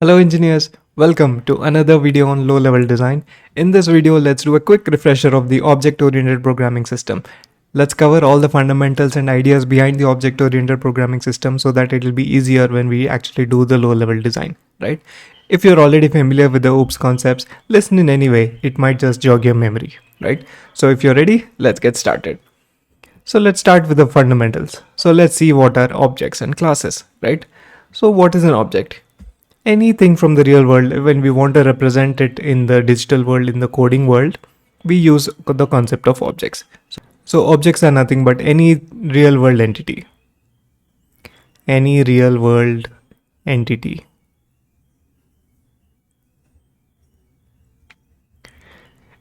Hello engineers, welcome to another video on low-level design. In this video, let's do a quick refresher of the object-oriented programming system. Let's cover all the fundamentals and ideas behind the object-oriented programming system so that it will be easier when we actually do the low-level design, right? If you're already familiar with the OOPS concepts, listen in anyway, it might just jog your memory, right? So if you're ready, let's get started. So let's start with the fundamentals. So let's see what are objects and classes, right? So what is an object? Anything from the real world, when we want to represent it in the digital world, in the coding world, we use the concept of objects. So objects are nothing but any real world entity. Any real world entity.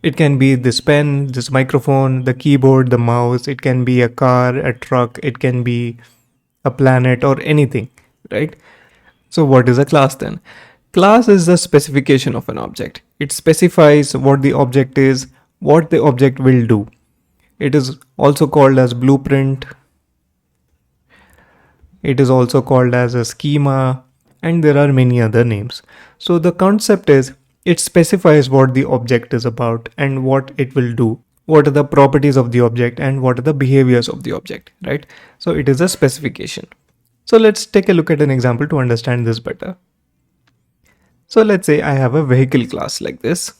It can be this pen, this microphone, the keyboard, the mouse. It can be a car, a truck. It can be a planet or anything, right? So what is a class then? Class is the specification of an object. It specifies what the object is, what the object will do. It is also called as blueprint. It is also called as a schema, and there are many other names. So the concept is it specifies what the object is about and what it will do. What are the properties of the object and what are the behaviors of the object, right? So it is a specification. So let's take a look at an example to understand this better. So let's say I have a vehicle class like this,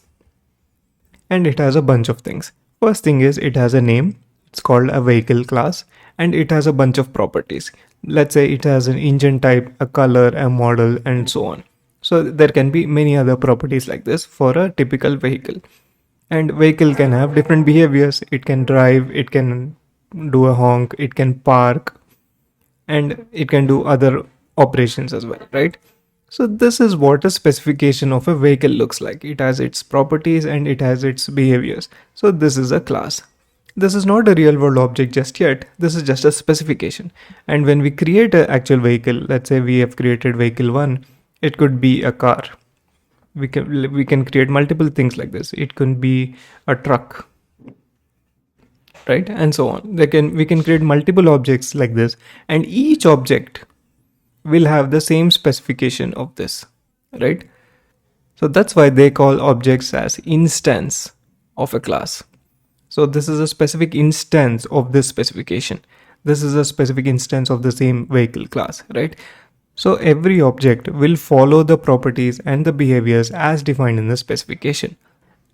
and it has a bunch of things. First thing is it has a name, it's called a vehicle class, and it has a bunch of properties. Let's say it has an engine type, a color, a model, and so on. So there can be many other properties like this for a typical vehicle. And vehicle can have different behaviors. It can drive, it can do a honk, it can park, and it can do other operations as well, right? So this is what a specification of a vehicle looks like. It has its properties and it has its behaviors. So this is a class. This is not a real world object just yet. This is just a specification. And when we create an actual vehicle, let's say we have created vehicle 1, it could be a car. We can create multiple things like this. It could be a truck, right? And so on. We can create multiple objects like this, and each object will have the same specification of this, right? So that's why they call objects as instance of a class. So this is a specific instance of this specification. This is a specific instance of the same vehicle class, right? So every object will follow the properties and the behaviors as defined in the specification.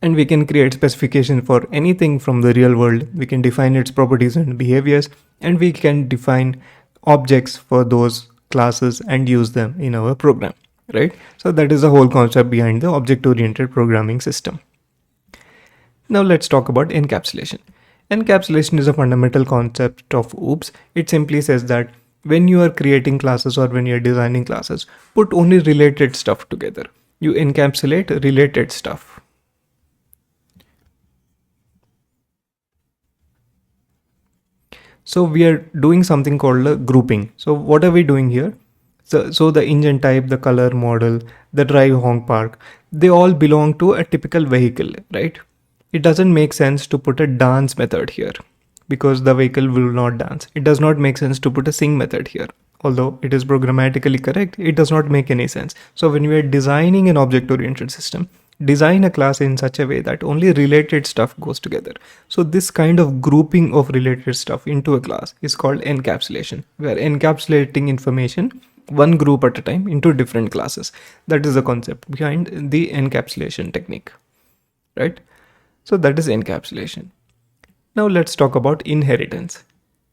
And we can create specification for anything from the real world. We can define its properties and behaviors, and we can define objects for those classes and use them in our program, right? So that is the whole concept behind the object-oriented programming system. Now let's talk about encapsulation. Encapsulation is a fundamental concept of OOPS. It simply says that when you are creating classes or when you are designing classes, put only related stuff together. You encapsulate related stuff. So we are doing something called a grouping. So what are we doing here? So the engine type, the color, model, the drive, honk, park, they all belong to a typical vehicle, right? It doesn't make sense to put a dance method here because the vehicle will not dance. It does not make sense to put a sing method here. Although it is programmatically correct, it does not make any sense. So when we are designing an object-oriented system, design a class in such a way that only related stuff goes together. So this kind of grouping of related stuff into a class is called encapsulation. We are encapsulating information one group at a time into different classes. That is the concept behind the encapsulation technique, right? So that is encapsulation. Now let's talk about inheritance.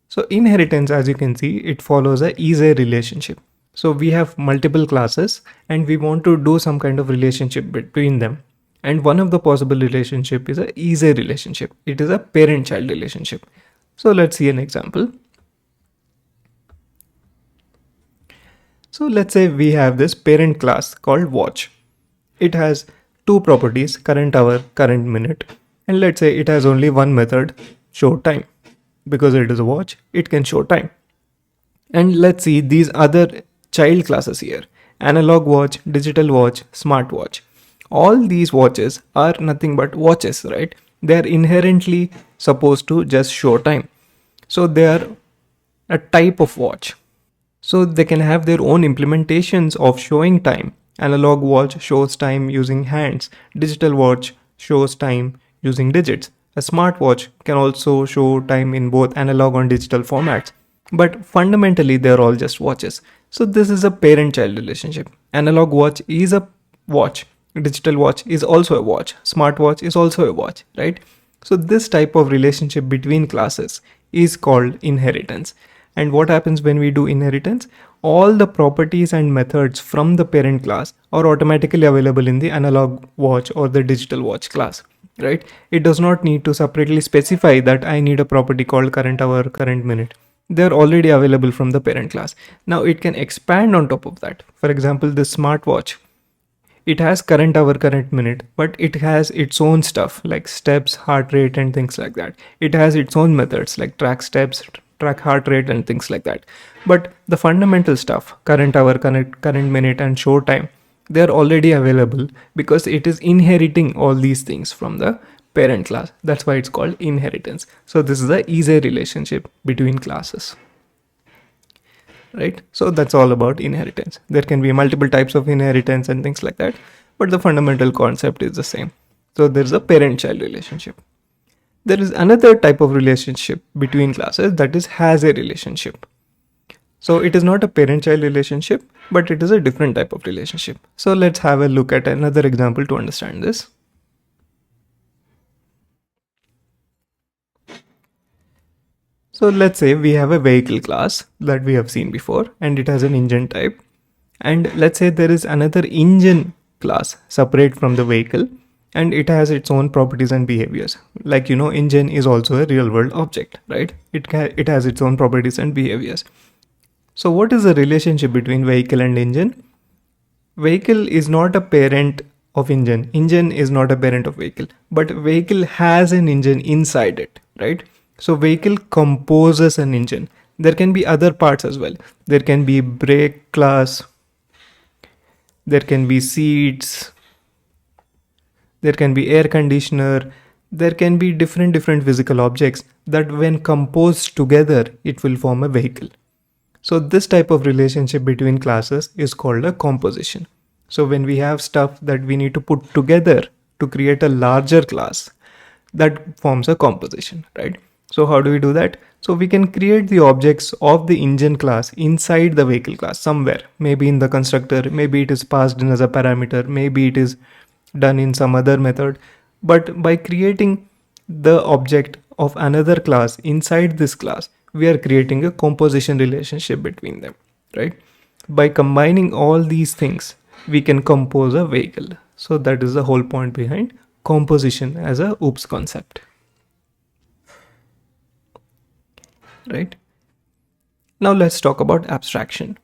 So inheritance, as you can see, it follows a is-a relationship. So we have multiple classes and we want to do some kind of relationship between them. And one of the possible relationship is a is-a relationship. It is a parent-child relationship. So let's see an example. So let's say we have this parent class called watch. It has two properties, current hour, current minute. And let's say it has only one method, show time. Because it is a watch, it can show time. And let's see these other child classes here: analog watch, digital watch, smart watch. All these watches are nothing but watches, right? They are inherently supposed to just show time. So they are a type of watch. So they can have their own implementations of showing time Analog watch shows time using hands. Digital watch shows time using digits. A smartwatch can also show time in both analog and digital formats. But fundamentally, they're all just watches. So this is a parent-child relationship. Analog watch is a watch. Digital watch is also a watch. Smartwatch is also a watch, right? So this type of relationship between classes is called inheritance. And what happens when we do inheritance? All the properties and methods from the parent class are automatically available in the analog watch or the digital watch class, right? It does not need to separately specify that I need a property called current hour, current minute. They're already available from the parent class. Now it can expand on top of that. For example, this smartwatch, it has current hour, current minute, but it has its own stuff like steps, heart rate, and things like that. It has its own methods like track steps, track heart rate, and things like that. But the fundamental stuff, current hour, current minute, and show time, they are already available because it is inheriting all these things from the parent class. That's why it's called inheritance. So this is the easy relationship between classes. Right? So that's all about inheritance. There can be multiple types of inheritance and things like that, but the fundamental concept is the same. So there's a parent-child relationship. There is another type of relationship between classes, that is has a relationship. So it is not a parent-child relationship, but it is a different type of relationship. So let's have a look at another example to understand this. So let's say we have a vehicle class that we have seen before, and it has an engine type. And let's say there is another engine class separate from the vehicle, and it has its own properties and behaviors. Like, engine is also a real world object, right? It has its own properties and behaviors. So what is the relationship between vehicle and engine? Vehicle is not a parent of engine. Engine is not a parent of vehicle, but vehicle has an engine inside it, right? So vehicle composes an engine. There can be other parts as well. There can be brake class, there can be seats, there can be air conditioner, there can be different physical objects that when composed together, it will form a vehicle. So this type of relationship between classes is called a composition. So when we have stuff that we need to put together to create a larger class, that forms a composition, right? So how do we do that? So we can create the objects of the engine class inside the vehicle class somewhere, maybe in the constructor, maybe it is passed in as a parameter, maybe it is done in some other method. But by creating the object of another class inside this class, we are creating a composition relationship between them, right? By combining all these things, we can compose a vehicle. So that is the whole point behind composition as a OOPS concept. Right? Now let's talk about abstraction.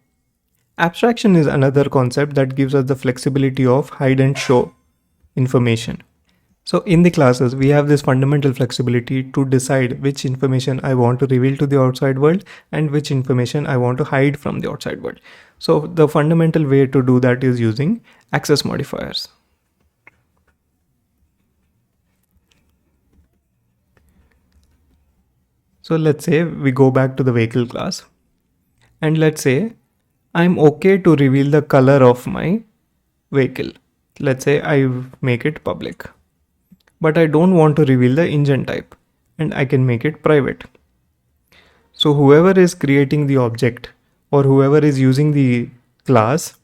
Abstraction is another concept that gives us the flexibility of hide and show information. So in the classes, we have this fundamental flexibility to decide which information I want to reveal to the outside world and which information I want to hide from the outside world. So the fundamental way to do that is using access modifiers. So let's say we go back to the vehicle class, and let's say I'm okay to reveal the color of my vehicle. Let's say I make it public, but I don't want to reveal the engine type, and I can make it private. So whoever is creating the object or whoever is using the class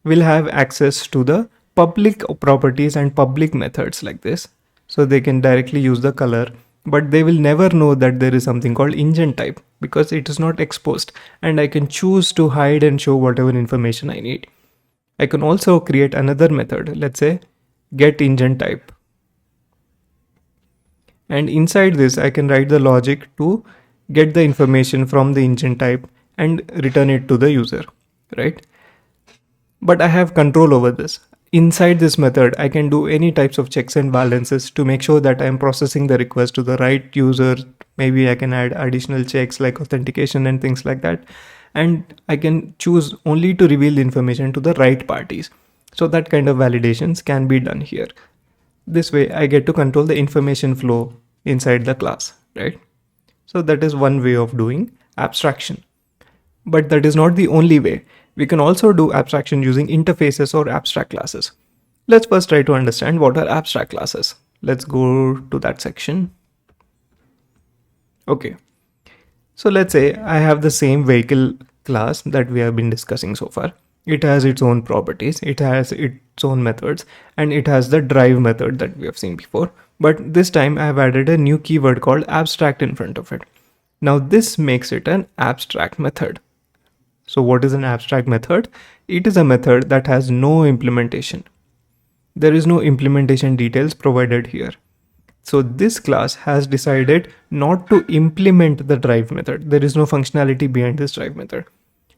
will have access to the public properties and public methods like this. So they can directly use the color, but they will never know that there is something called engine type because it is not exposed, and I can choose to hide and show whatever information I need. I can also create another method, let's say get engine type. And inside this, I can write the logic to get the information from the engine type and return it to the user, right? But I have control over this. Inside this method, I can do any types of checks and balances to make sure that I am processing the request to the right user. Maybe I can add additional checks like authentication and things like that. And I can choose only to reveal the information to the right parties. So that kind of validations can be done here. This way, I get to control the information flow inside the class, right? So that is one way of doing abstraction. But that is not the only way. We can also do abstraction using interfaces or abstract classes. Let's first try to understand what are abstract classes. Let's go to that section. Okay, so let's say I have the same vehicle class that we have been discussing so far. It has its own properties, it has its own methods, and it has the drive method that we have seen before. But this time I have added a new keyword called abstract in front of it. Now this makes it an abstract method. So what is an abstract method? It is a method that has no implementation. There is no implementation details provided here. So this class has decided not to implement the drive method. There is no functionality behind this drive method.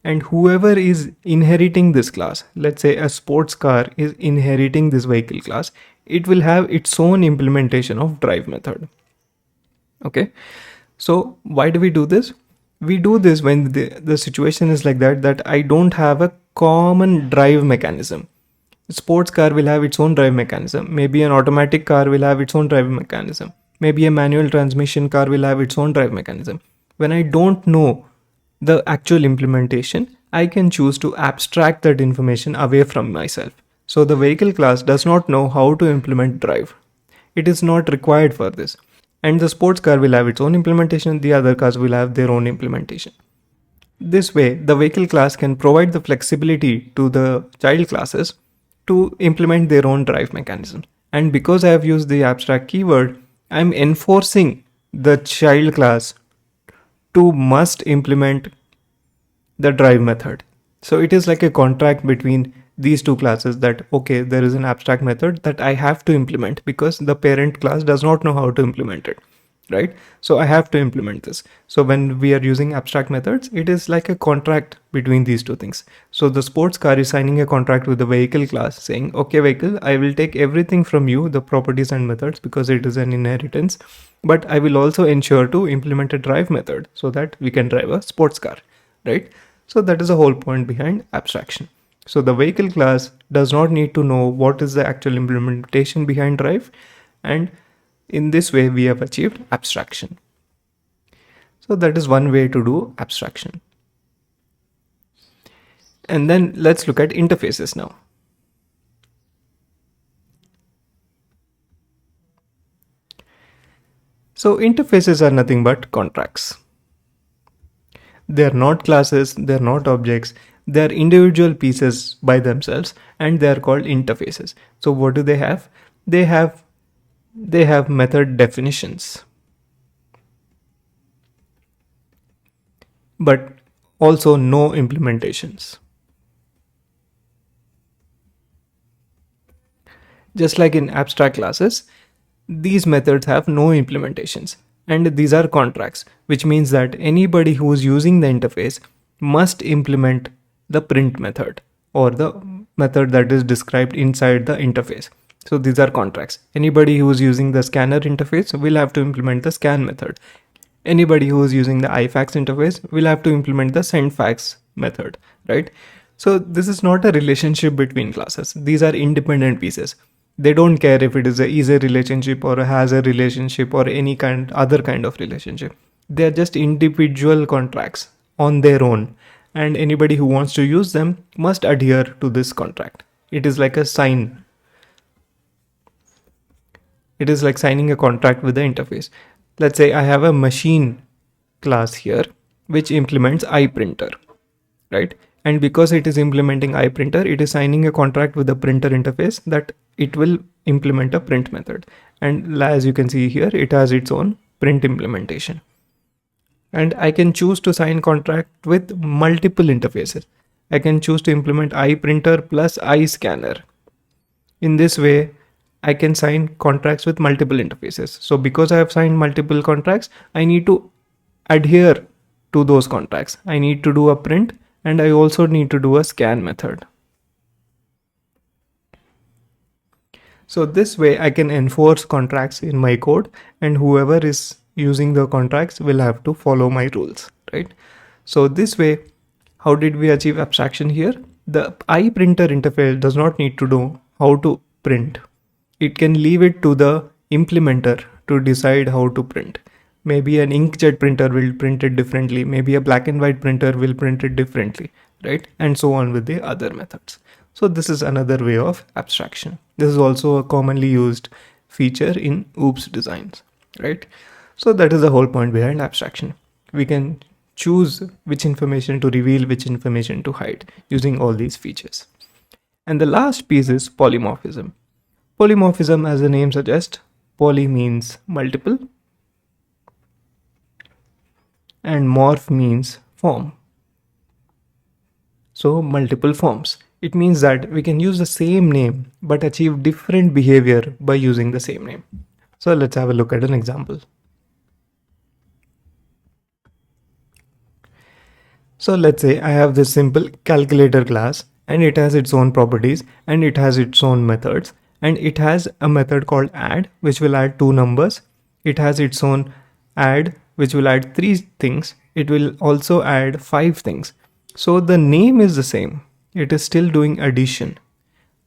And whoever is inheriting this class, let's say a sports car is inheriting this vehicle class, it will have its own implementation of drive method. Okay, so why do we do this? We do this when the situation is like that I don't have a common drive mechanism. A sports car will have its own drive mechanism. Maybe an automatic car will have its own drive mechanism. Maybe a manual transmission car will have its own drive mechanism. When I don't know the actual implementation, I can choose to abstract that information away from myself. So the vehicle class does not know how to implement drive. It is not required for this. And the sports car will have its own implementation, the other cars will have their own implementation. This way, the vehicle class can provide the flexibility to the child classes to implement their own drive mechanism. And because I have used the abstract keyword, I'm enforcing the child class to must implement the drive method. So it is like a contract between these two classes that, okay, there is an abstract method that I have to implement because the parent class does not know how to implement it, right? So I have to implement this. So when we are using abstract methods, it is like a contract between these two things. So the sports car is signing a contract with the vehicle class saying, okay, vehicle, I will take everything from you, the properties and methods, because it is an inheritance, but I will also ensure to implement a drive method so that we can drive a sports car, right? So that is the whole point behind abstraction. So the vehicle class does not need to know what is the actual implementation behind drive, and in this way we have achieved abstraction. So that is one way to do abstraction. And then let's look at interfaces now. So interfaces are nothing but contracts. They're not classes, they're not objects, they're individual pieces by themselves, and they're called interfaces. So what do they have? They have method definitions, but also no implementations. Just like in abstract classes, these methods have no implementations, and these are contracts, which means that anybody who is using the interface must implement the print method or the method that is described inside the interface. So these are contracts. Anybody who is using the scanner interface will have to implement the scan method. Anybody who is using the iFax interface will have to implement the sendFax method, right? So this is not a relationship between classes. These are independent pieces. They don't care if it is a easy relationship or a hazard relationship or any other kind of relationship. They are just individual contracts on their own, and anybody who wants to use them must adhere to this contract. It is like a sign. It is like signing a contract with the interface. Let's say I have a machine class here which implements iPrinter, right? And because it is implementing iPrinter, it is signing a contract with the printer interface that it will implement a print method. And as you can see here, it has its own print implementation. And I can choose to sign contract with multiple interfaces. I can choose to implement iPrinter plus iScanner. In this way, I can sign contracts with multiple interfaces. So because I have signed multiple contracts, I need to adhere to those contracts. I need to do a print, and I also need to do a scan method. So this way I can enforce contracts in my code, and whoever is using the contracts will have to follow my rules, right? So this way, how did we achieve abstraction here? The iPrinter interface does not need to know how to print. It can leave it to the implementer to decide how to print. Maybe an inkjet printer will print it differently. Maybe a black and white printer will print it differently. right? And so on with the other methods. So this is another way of abstraction. This is also a commonly used feature in OOPS designs, right? So that is the whole point behind abstraction. We can choose which information to reveal, which information to hide using all these features. And the last piece is polymorphism. Polymorphism, as the name suggests, poly means multiple and morph means form. So multiple forms. It means that we can use the same name but achieve different behavior by using the same name. So let's have a look at an example. So let's say I have this simple calculator class and it has its own properties and it has its own methods, and it has a method called add which will add two numbers. It has its own add which will add three things. It will also add five things. So the name is the same. It is still doing addition.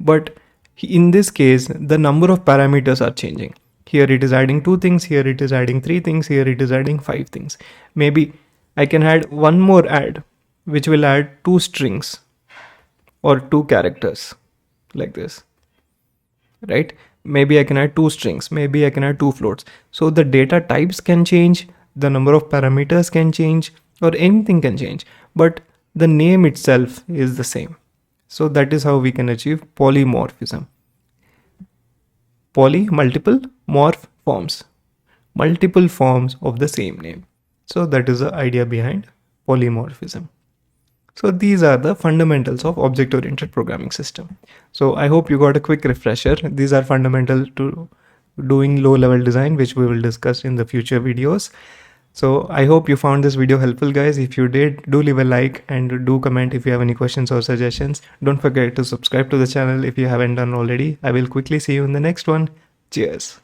But in this case, the number of parameters are changing. Here it is adding two things, here it is adding three things, here it is adding five things. Maybe I can add one more add, which will add two strings or two characters like this, right? Maybe I can add two strings, maybe I can add two floats. So the data types can change, the number of parameters can change, or anything can change, but the name itself is the same. So that is how we can achieve polymorphism. Poly, multiple, morph, forms. Multiple forms of the same name. So that is the idea behind polymorphism. So these are the fundamentals of object-oriented programming system. So I hope you got a quick refresher. These are fundamental to doing low-level design, which we will discuss in the future videos. So I hope you found this video helpful, guys. If you did, do leave a like and do comment if you have any questions or suggestions. Don't forget to subscribe to the channel if you haven't done already. I will quickly see you in the next one. Cheers.